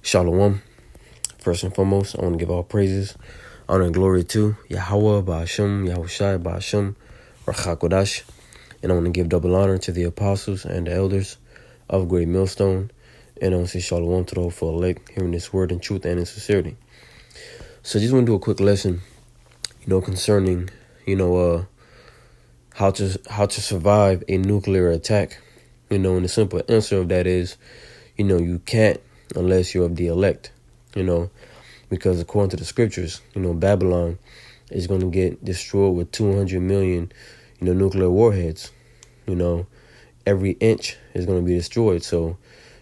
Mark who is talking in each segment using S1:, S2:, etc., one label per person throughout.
S1: Shalom. First and foremost, I want to give all praises, honor, and glory to Yahweh, Ba'ashem, Yahushai, Ba'ashem, Rachakodash. And I want to give double honor to the apostles and the elders of Great Millstone. And I want to say Shalom to the hopeful elect, hearing this word in truth and in sincerity. So I just want to do a quick lesson, concerning, how to survive a nuclear attack. And the simple answer of that is, you can't unless you're of the elect, because according to the scriptures, Babylon is going to get destroyed with 200 million, nuclear warheads. Every inch is going to be destroyed. So,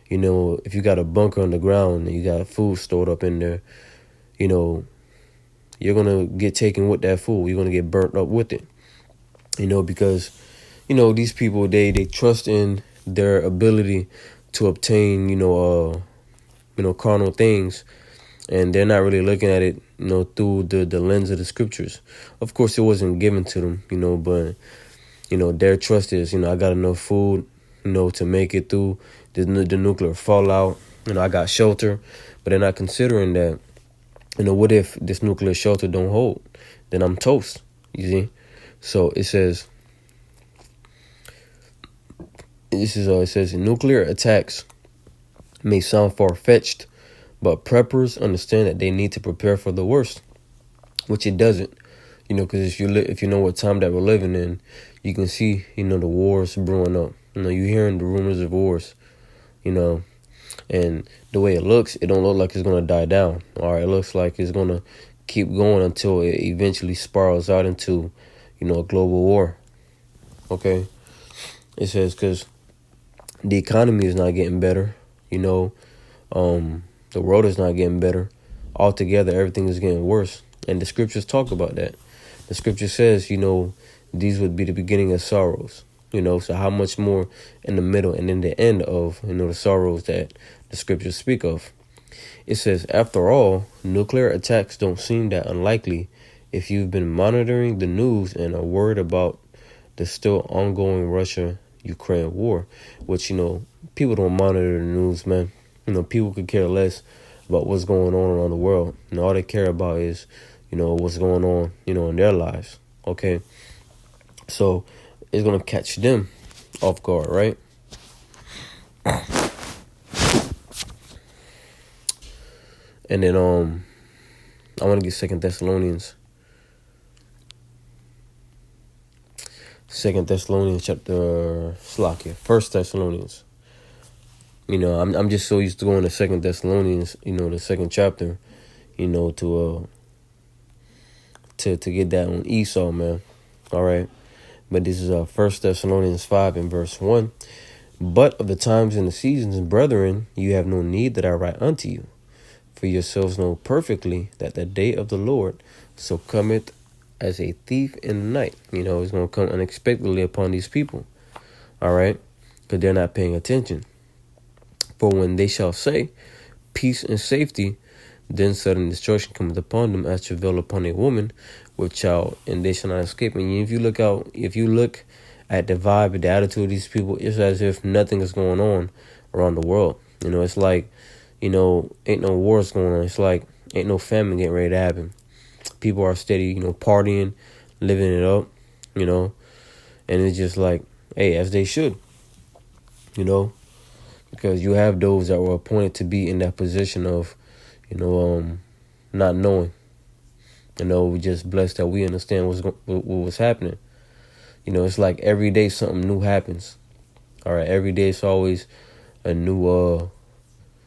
S1: if you got a bunker on the ground and you got food stored up in there, you're going to get taken with that food. You're going to get burnt up with it, because, these people, they trust in their ability to obtain, carnal things. And they're not really looking at it, through the lens of the scriptures. Of course, it wasn't given to them, but, their trust is, I got enough food, to make it through the nuclear fallout. I got shelter, but they're not considering that, what if this nuclear shelter don't hold? Then I'm toast, you see? So it says, it says nuclear attacks may sound far-fetched, but preppers understand that they need to prepare for the worst, which it doesn't, because if you know what time that we're living in, you can see, the wars brewing up. You're hearing the rumors of wars, and the way it looks, it don't look like it's going to die down. All right, it looks like it's going to keep going until it eventually spirals out into, a global war. Okay, it says because the economy is not getting better, the world is not getting better. Altogether, everything is getting worse. And the scriptures talk about that. The scripture says, these would be the beginning of sorrows. So how much more in the middle and in the end of, the sorrows that the scriptures speak of. It says, after all, nuclear attacks don't seem that unlikely if you've been monitoring the news and are worried about the still ongoing Russia-Ukraine war, which, people don't monitor the news, man. People could care less about what's going on around the world. All they care about is, what's going on, in their lives. Okay. So it's going to catch them off guard, right? And then, I want to get 2 Thessalonians chapter, 1 Thessalonians. I'm just so used to going to 2 Thessalonians, the second chapter, to get that on Esau, man. All right. But this is 1 Thessalonians 5 and verse 1. But of the times and the seasons, brethren, you have no need that I write unto you. For yourselves know perfectly that the day of the Lord so cometh as a thief in the night. It's going to come unexpectedly upon these people. All right. Because they're not paying attention. For when they shall say, peace and safety, then sudden destruction cometh upon them as travail upon a woman with child, and they shall not escape. And if you look at the vibe and the attitude of these people, it's as if nothing is going on around the world. It's like, ain't no wars going on. It's like ain't no famine getting ready to happen. People are steady, partying, living it up, and it's just like, hey, as they should, because you have those that were appointed to be in that position of, not knowing. We just blessed that we understand what was happening. It's like every day something new happens. All right, every day it's always a new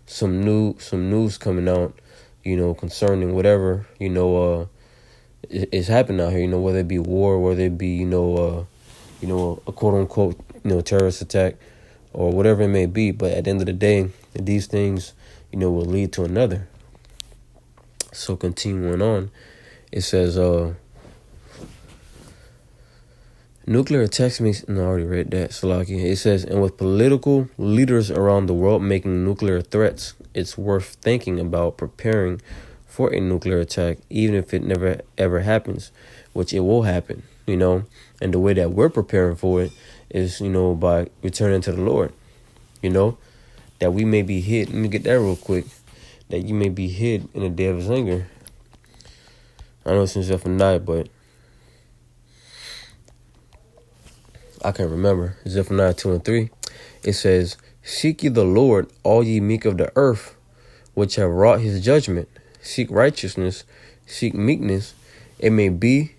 S1: some news coming out, concerning whatever, is happening out here, whether it be war, whether it be, a quote unquote, terrorist attack or whatever it may be. But at the end of the day, these things, will lead to another. So continuing on, it says, nuclear attacks I already read that, Salaki. It says, and with political leaders around the world making nuclear threats, it's worth thinking about preparing for a nuclear attack, even if it never ever happens, which it will happen, And the way that we're preparing for it is, by returning to the Lord, that we may be hid. Let me get that real quick. that you may be hid in the day of his anger. I know it's in Zephaniah, but I can't remember. Zephaniah 2 and 3. It says, "Seek ye the Lord, all ye meek of the earth, which have wrought his judgment. Seek righteousness, seek meekness. It may be,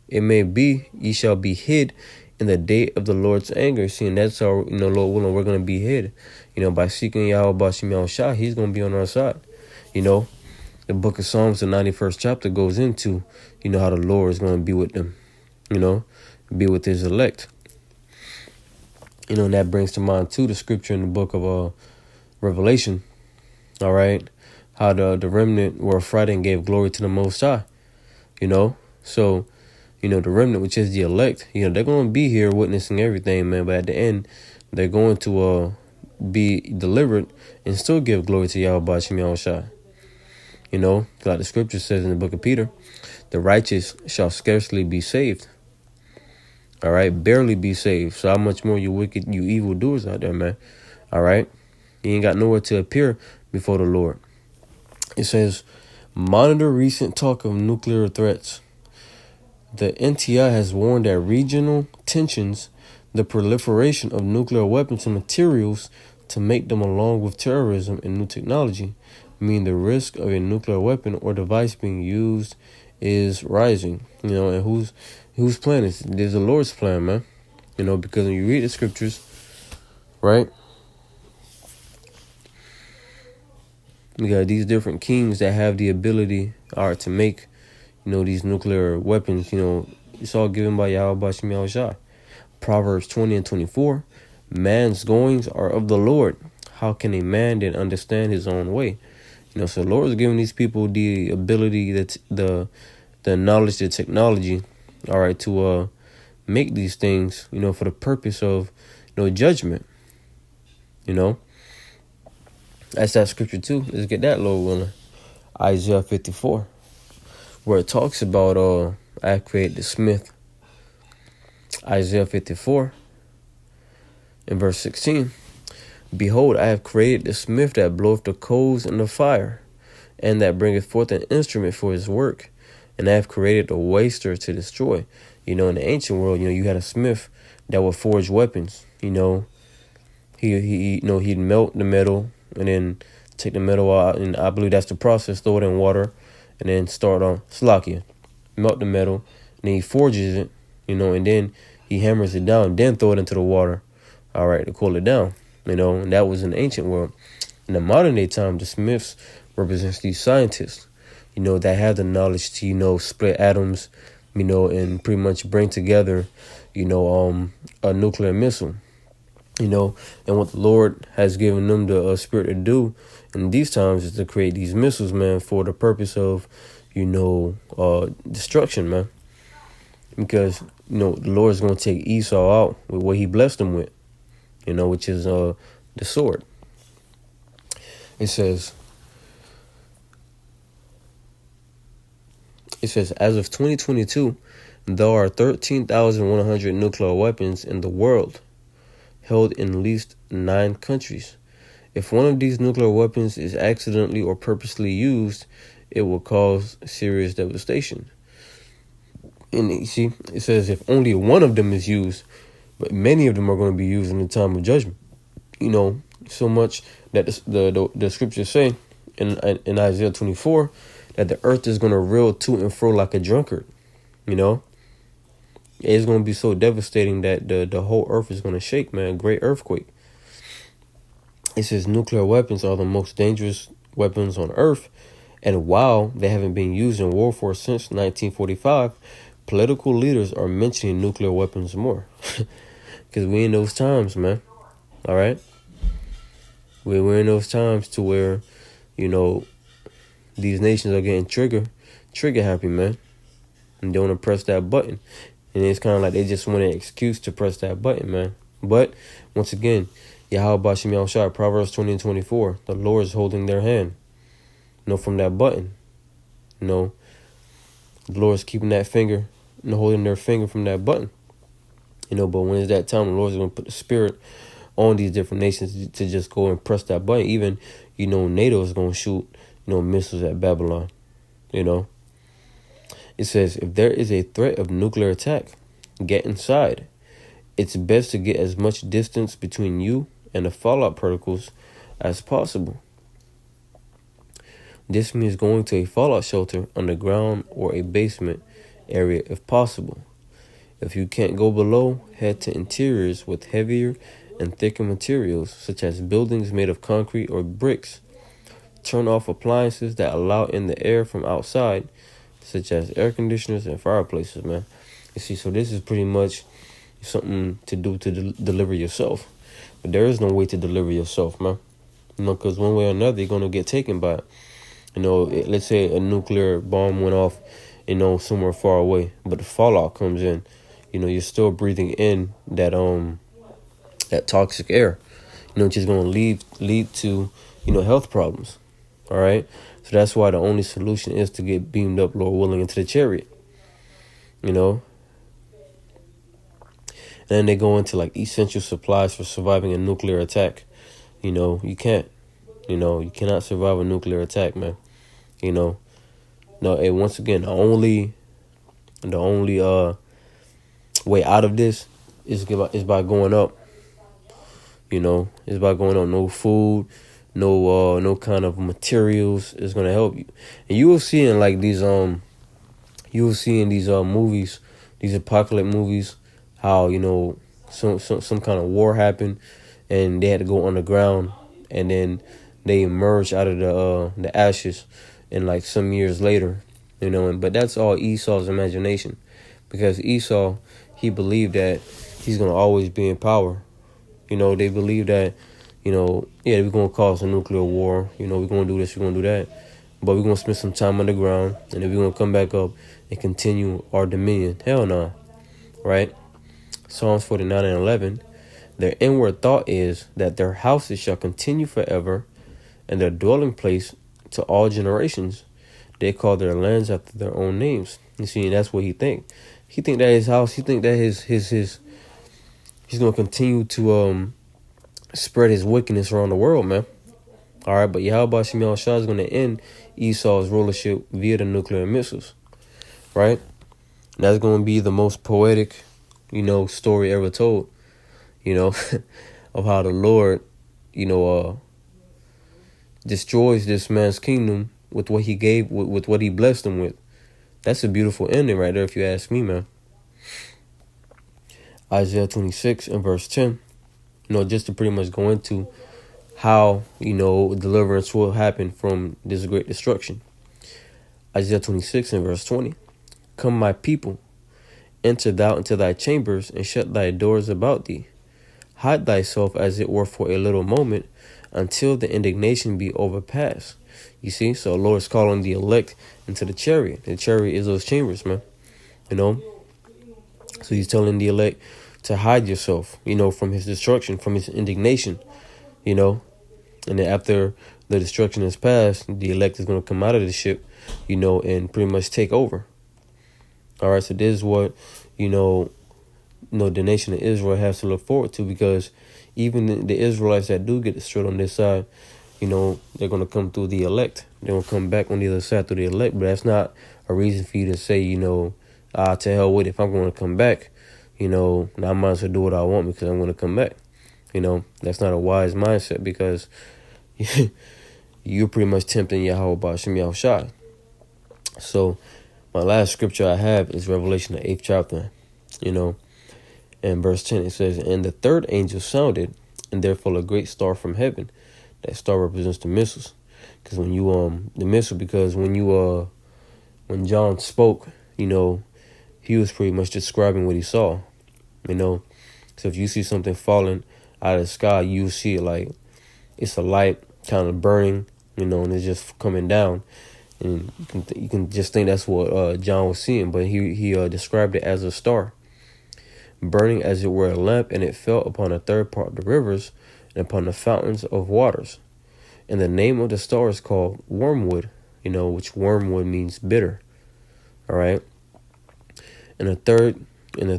S1: ye shall be hid in the day of the Lord's anger." See, and that's how, Lord willing, we're going to be hid. By seeking Yahweh Bashim Yahushua, he's going to be on our side. The book of Psalms, the 91st chapter, goes into, how the Lord is going to be with them, be with his elect. And that brings to mind, too, the scripture in the book of Revelation, all right, how the remnant were affrighted and gave glory to the Most High, So, the remnant, which is the elect, they're going to be here witnessing everything, man. But at the end, they're going to be delivered and still give glory to Yahweh Bashim Yahushua. Like the scripture says in the book of Peter, the righteous shall scarcely be saved. All right, barely be saved. So how much more you wicked, you evil doers out there, man? All right, you ain't got nowhere to appear before the Lord. It says, monitor recent talk of nuclear threats. The NTI has warned that regional tensions, the proliferation of nuclear weapons and materials to make them, along with terrorism and new technology, mean the risk of a nuclear weapon or device being used is rising. And whose plan is it? There's the Lord's plan, man. Because when you read the scriptures, right? We got these different kings that have the ability, to make, these nuclear weapons. It's all given by Yahweh Bashim Yahushua. Proverbs 20 and 24. Man's goings are of the Lord. How can a man then understand his own way? So the Lord is giving these people the ability, the knowledge, the technology, all right, to make these things, for the purpose of, judgment. That's that scripture too. Let's get that, Lord willing. Isaiah 54, where it talks about I have created the smith. Isaiah 54 in verse 16. Behold, I have created the smith that bloweth the coals in the fire, and that bringeth forth an instrument for his work. And I have created a waster to destroy. In the ancient world, you had a smith that would forge weapons. He'd melt the metal and then take the metal out, and I believe that's the process. Throw it in water, and then start on slakia, melt the metal, and then he forges it, and then he hammers it down, then throw it into the water, all right, to cool it down. And that was in the ancient world. In the modern day time, the smiths represents these scientists, that have the knowledge to, split atoms, and pretty much bring together, a nuclear missile, and what the Lord has given them the spirit to do in these times is to create these missiles, man, for the purpose of, destruction, man. Because, the Lord is going to take Esau out with what he blessed him with, which is the sword. It says, as of 2022, there are 13,100 nuclear weapons in the world, held in at least 9 countries. If one of these nuclear weapons is accidentally or purposely used, it will cause serious devastation. And you see, it says if only one of them is used, but many of them are going to be used in the time of judgment. So much that the scriptures say in Isaiah 24 that the earth is going to reel to and fro like a drunkard. It's going to be so devastating that the whole earth is going to shake, man. Great earthquake. It says nuclear weapons are the most dangerous weapons on earth. And while they haven't been used in warfare since 1945, political leaders are mentioning nuclear weapons more. Because we're in those times, man. All right? We're in those times to where, these nations are getting trigger happy, man. And they want to press that button. And it's kind of like they just want an excuse to press that button, man. But, once again, Yahweh Bashim Yahushua, Proverbs 20 and 24, the Lord is holding their hand, from that button. The Lord is keeping that finger, holding their finger from that button. But when it's that time, the Lord is going to put the spirit on these different nations to just go and press that button. Even, NATO is going to shoot, missiles at Babylon, It says, if there is a threat of nuclear attack, get inside. It's best to get as much distance between you and the fallout particles as possible. This means going to a fallout shelter underground or a basement area if possible. If you can't go below, head to interiors with heavier and thicker materials, such as buildings made of concrete or bricks. Turn off appliances that allow in the air from outside, such as air conditioners and fireplaces, man. You see, so this is pretty much something to do to deliver yourself. But there is no way to deliver yourself, man. Because one way or another, you're going to get taken by it. Let's say a nuclear bomb went off, somewhere far away, but the fallout comes in. You're still breathing in that toxic air, which is going to lead to, health problems. All right. So that's why the only solution is to get beamed up, Lord willing, into the chariot, And then they go into like essential supplies for surviving a nuclear attack. You can't, you cannot survive a nuclear attack, man. No, and once again, the only way out of this is by going up. It's by going up. No food, no kind of materials is gonna help you. And you will see in like these movies, these apocalypse movies, how some kind of war happened, and they had to go underground, and then they emerged out of the ashes, and like some years later, but that's all Esau's imagination, because Esau, he believed that he's gonna always be in power. They believe that, we're gonna cause a nuclear war. We're gonna do this, we're gonna do that, but we're gonna spend some time underground, and then we're gonna come back up and continue our dominion. Hell no, right? Psalms 49:11. Their inward thought is that their houses shall continue forever, and their dwelling place to all generations. They call their lands after their own names. You see, and that's what he think. He think that his house, he think that his he's gonna continue to spread his wickedness around the world, man. All right, but Yahweh Shem Yahushua is gonna end Esau's rulership via the nuclear missiles, right? And that's gonna be the most poetic, story ever told, of how the Lord, destroys this man's kingdom with what he gave, with what he blessed him with. That's a beautiful ending right there, if you ask me, man. Isaiah 26 and verse 10, just to pretty much go into how, deliverance will happen from this great destruction. Isaiah 26 and verse 20. Come, my people, enter thou into thy chambers, and shut thy doors about thee. Hide thyself as it were for a little moment, until the indignation be overpassed. You see, so the Lord's calling the elect into the chariot. The chariot is those chambers, man. So he's telling the elect to hide yourself, from his destruction, from his indignation, And then after the destruction is passed, the elect is going to come out of the ship, and pretty much take over. All right, so this is what, the nation of Israel has to look forward to, because even the Israelites that do get destroyed on this side, they're going to come through the elect. They're going to come back on the other side through the elect. But that's not a reason for you to say, to hell with it. If I'm going to come back, now I might as well do what I want because I'm going to come back. That's not a wise mindset, because you're pretty much tempting Yahweh Shem Yahushua. So my last scripture I have is Revelation, the 8th chapter, and verse 10. It says, and the third angel sounded, and there fell a great star from heaven. That star represents the missiles. Because when John spoke, he was pretty much describing what he saw, So if you see something falling out of the sky, you see it like it's a light kind of burning, and it's just coming down. And you can just think that's what John was seeing. But he described it as a star, burning as it were a lamp, and it fell upon a third part of the rivers and upon the fountains of waters. And the name of the star is called Wormwood, which wormwood means bitter. All right. And the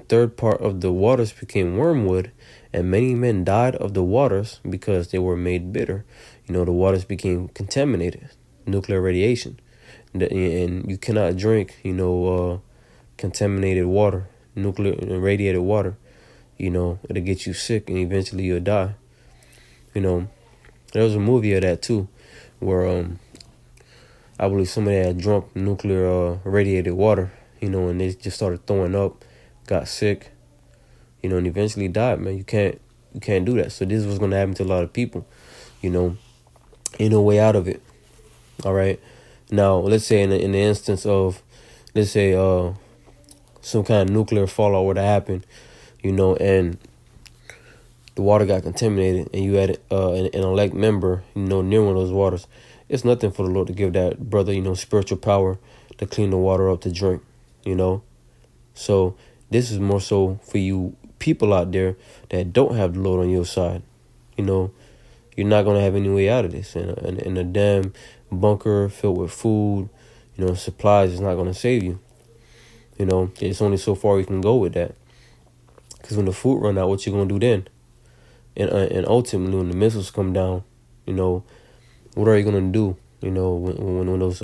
S1: third part of the waters became wormwood, and many men died of the waters because they were made bitter. The waters became contaminated, nuclear radiation, and you cannot drink, contaminated water, nuclear radiated water. It'll get you sick and eventually you'll die. There was a movie of that too, where I believe somebody had drunk nuclear radiated water, and they just started throwing up, got sick, and eventually died, man. You can't do that. So this is what's gonna happen to a lot of people, ain't no way out of it. All right. Now let's say in the instance of, let's say some kind of nuclear fallout were to happen, and the water got contaminated, and you had an elect member, near one of those waters. It's nothing for the Lord to give that brother, spiritual power to clean the water up to drink, So this is more so for you people out there that don't have the Lord on your side. You're not going to have any way out of this. And a damn bunker filled with food, supplies is not going to save you. It's only so far you can go with that. Because when the food run out, what you going to do then? And ultimately, when the missiles come down, what are you going to do? When those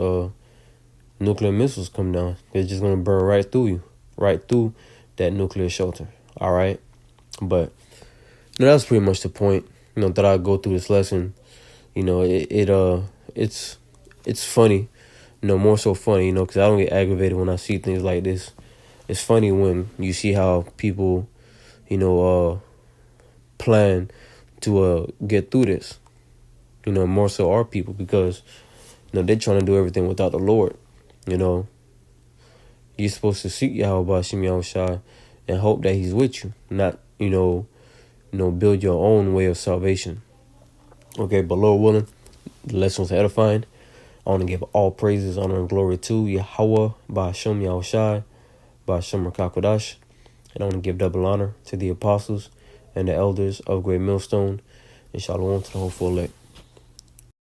S1: nuclear missiles come down, they're just going to burn right through you, right through that nuclear shelter. All right. But that's pretty much the point, that I go through this lesson. It's funny, more so funny, because I don't get aggravated when I see things like this. It's funny when you see how people, plan to get through this. More so our people, because they're trying to do everything without the Lord. You're supposed to seek Yahweh Bashim Yahushua and hope that He's with you, not build your own way of salvation. Okay, but Lord willing, the lesson was edifying. I want to give all praises, honor, and glory to Yahweh Bashim Yahushua, Bashim Rakakodash, and I want to give double honor to the apostles and the elders of Great Millstone, and shalom to the whole full elect.